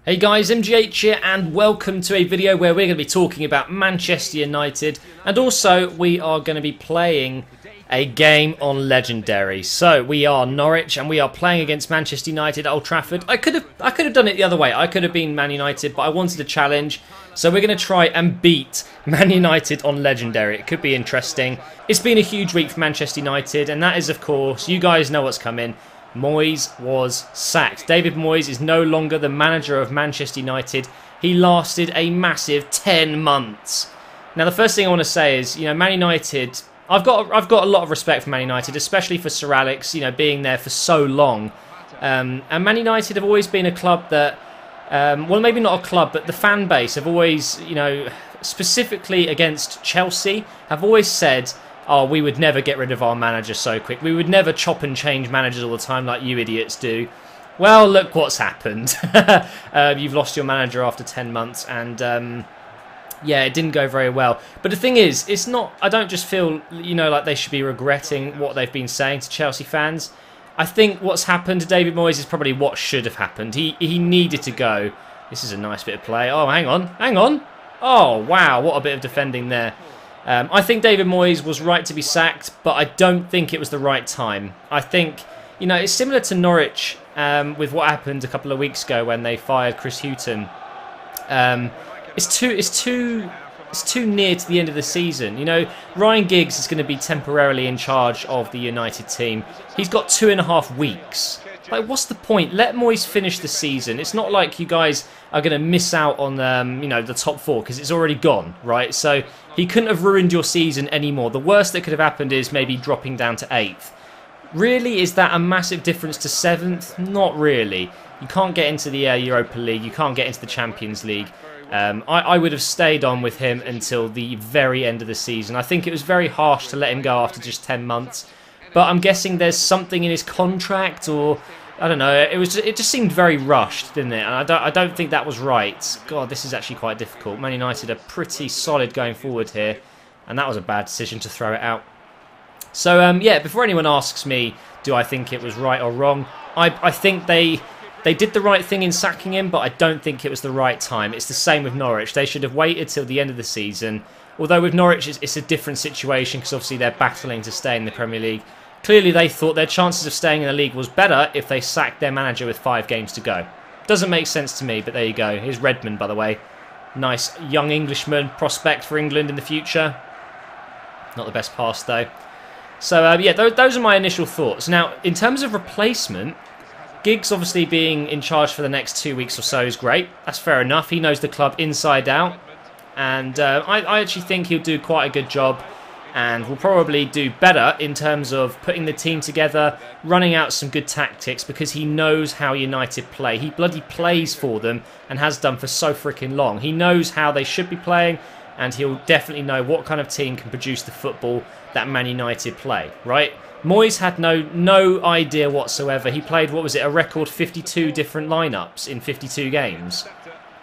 Hey guys, MGH here and welcome to a video where we're going to be talking about Manchester United, and also we are going to be playing a game on Legendary. So we are Norwich and we are playing against Manchester United at Old Trafford. I could have done it the other way. I could have been Man United, but I wanted a challenge. So we're going to try and beat Man United on Legendary. It could be interesting. It's been a huge week for Manchester United, and that is, of course, you guys know what's coming. Moyes was sacked. David Moyes is no longer the manager of Manchester United. He lasted a massive 10 months. Now, the first thing I want to say is, Man United, I've got a lot of respect for Man United, especially for Sir Alex, being there for so long. And Man United have always been a club that, well, maybe not a club, but the fan base have always, specifically against Chelsea, have always said, oh, we would never get rid of our manager so quick. We would never chop and change managers all the time like you idiots do. Well, look what's happened. You've lost your manager after 10 months and, yeah, it didn't go very well. But the thing is, it's not, I don't just feel, like they should be regretting what they've been saying to Chelsea fans. I think what's happened to David Moyes is probably what should have happened. He needed to go. This is a nice bit of play. Oh, hang on. Oh, wow, what a bit of defending there. I think David Moyes was right to be sacked, but I don't think it was the right time. I think, it's similar to Norwich with what happened a couple of weeks ago when they fired Chris Hughton. It's too near to the end of the season. Ryan Giggs is going to be temporarily in charge of the United team. He's got 2.5 weeks. Like, what's the point? Let Moyes finish the season. It's not like you guys are going to miss out on, the top 4 because it's already gone, right? So he couldn't have ruined your season anymore. The worst that could have happened is maybe dropping down to 8th. Really, is that a massive difference to 7th? Not really. You can't get into the Europa League. You can't get into the Champions League. I would have stayed on with him until the very end of the season. I think it was very harsh to let him go after just 10 months. But I'm guessing there's something in his contract, or I don't know. It just seemed very rushed, didn't it? And I don't think that was right. God, this is actually quite difficult. Man United are pretty solid going forward here, and that was a bad decision to throw it out. So yeah, before anyone asks me, do I think it was right or wrong? I think they did the right thing in sacking him, but I don't think it was the right time. It's the same with Norwich. They should have waited till the end of the season. Although with Norwich, it's a different situation because obviously they're battling to stay in the Premier League. Clearly, they thought their chances of staying in the league was better if they sacked their manager with 5 games to go. Doesn't make sense to me, but there you go. Here's Redmond, by the way. Nice young Englishman, prospect for England in the future. Not the best pass, though. So, yeah, those are my initial thoughts. Now, in terms of replacement, Giggs obviously being in charge for the next 2 weeks or so is great. That's fair enough. He knows the club inside out. And I actually think he'll do quite a good job. And will probably do better in terms of putting the team together, running out some good tactics, because he knows how United play. He bloody plays for them and has done for so freaking long. He knows how they should be playing, and he'll definitely know what kind of team can produce the football that Man United play, right? Moyes had no idea whatsoever. He played, what was it, a record 52 different lineups in 52 games.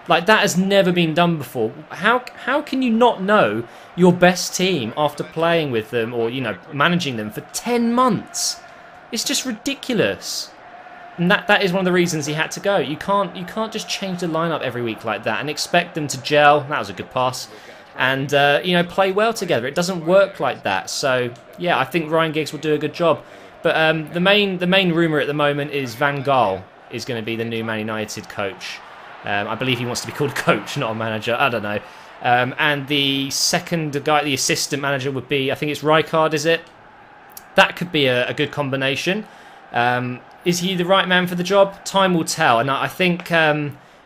Like, that has never been done before. How can you not know your best team after playing with them or, managing them for 10 months? It's just ridiculous. And that is one of the reasons he had to go. You can't just change the lineup every week like that and expect them to gel. That was a good pass. And, play well together. It doesn't work like that. So, yeah, I think Ryan Giggs will do a good job. But the main rumour at the moment is Van Gaal is going to be the new Man United coach. I believe he wants to be called coach, not a manager. I don't know. And the second guy, the assistant manager, would be, I think it's Rijkaard, is it? That could be a good combination. Is he the right man for the job? Time will tell. And I think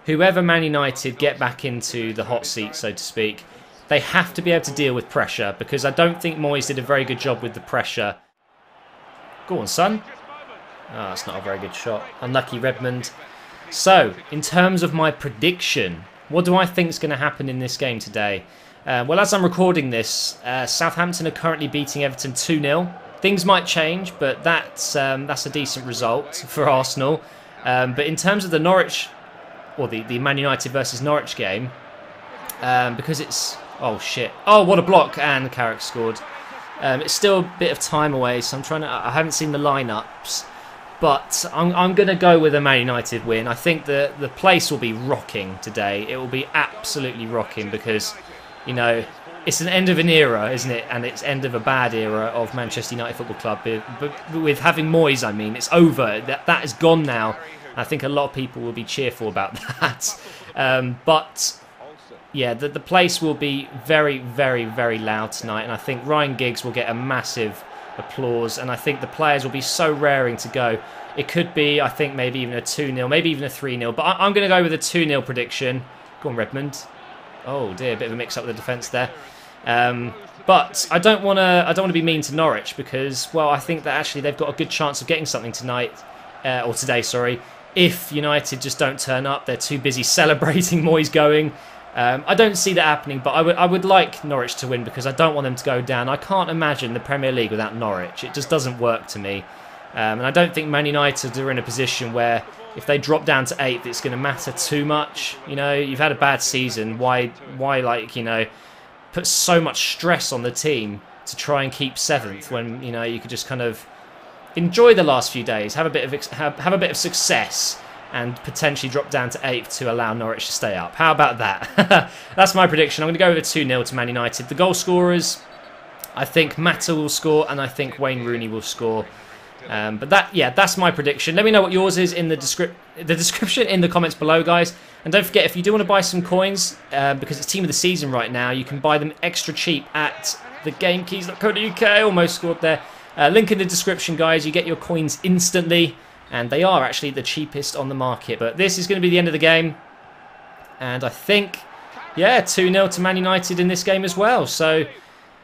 whoever Man United get back into the hot seat, so to speak, they have to be able to deal with pressure, because I don't think Moyes did a very good job with the pressure. Go on, son. Oh, that's not a very good shot. Unlucky Redmond. So, in terms of my prediction, what do I think is going to happen in this game today? Well, as I'm recording this, Southampton are currently beating Everton 2-0. Things might change, but that's a decent result for Arsenal. But in terms of the Norwich, or the Man United versus Norwich game, because it's... Oh, shit. Oh, what a block. And Carrick scored. It's still a bit of time away, so I haven't seen the lineups. But I'm going to go with a Man United win. I think the place will be rocking today. It will be absolutely rocking because, you know, it's an end of an era, isn't it? And it's end of a bad era of Manchester United Football Club. But with having Moyes, I mean, it's over. That is gone now. I think a lot of people will be cheerful about that. But yeah, the place will be very, very, very loud tonight. And I think Ryan Giggs will get a massive applause, and I think the players will be so raring to go. It could be, I think, maybe even a 2-0, maybe even a 3-0, but I'm going to go with a 2-0 prediction. Go on, Redmond. Oh dear, a bit of a mix up with the defence there. But I don't want to be mean to Norwich because, well, I think that actually they've got a good chance of getting something tonight, or today, sorry. If United just don't turn up, they're too busy celebrating Moyes going. I don't see that happening, but I would like Norwich to win because I don't want them to go down. I can't imagine the Premier League without Norwich. It just doesn't work to me. And I don't think Man United are in a position where if they drop down to 8th, it's going to matter too much. You know, you've had a bad season. Why like, you know, put so much stress on the team to try and keep 7th when, you know, you could just kind of enjoy the last few days, have a bit of success, and potentially drop down to 8th to allow Norwich to stay up. How about that? That's my prediction. I'm going to go with a 2-0 to Man United. The goal scorers, I think Mata will score, and I think Wayne Rooney will score. But that's my prediction. Let me know what yours is in the description in the comments below, guys. And don't forget, if you do want to buy some coins, because it's Team of the Season right now, you can buy them extra cheap at thegamekeys.co.uk. Almost scored there. Link in the description, guys. You get your coins instantly. And they are actually the cheapest on the market. But this is going to be the end of the game. And I think, yeah, 2-0 to Man United in this game as well. So,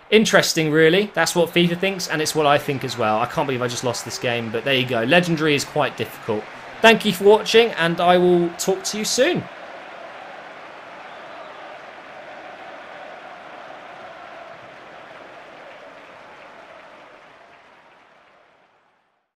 interesting, really. That's what FIFA thinks, and it's what I think as well. I can't believe I just lost this game, but there you go. Legendary is quite difficult. Thank you for watching, and I will talk to you soon.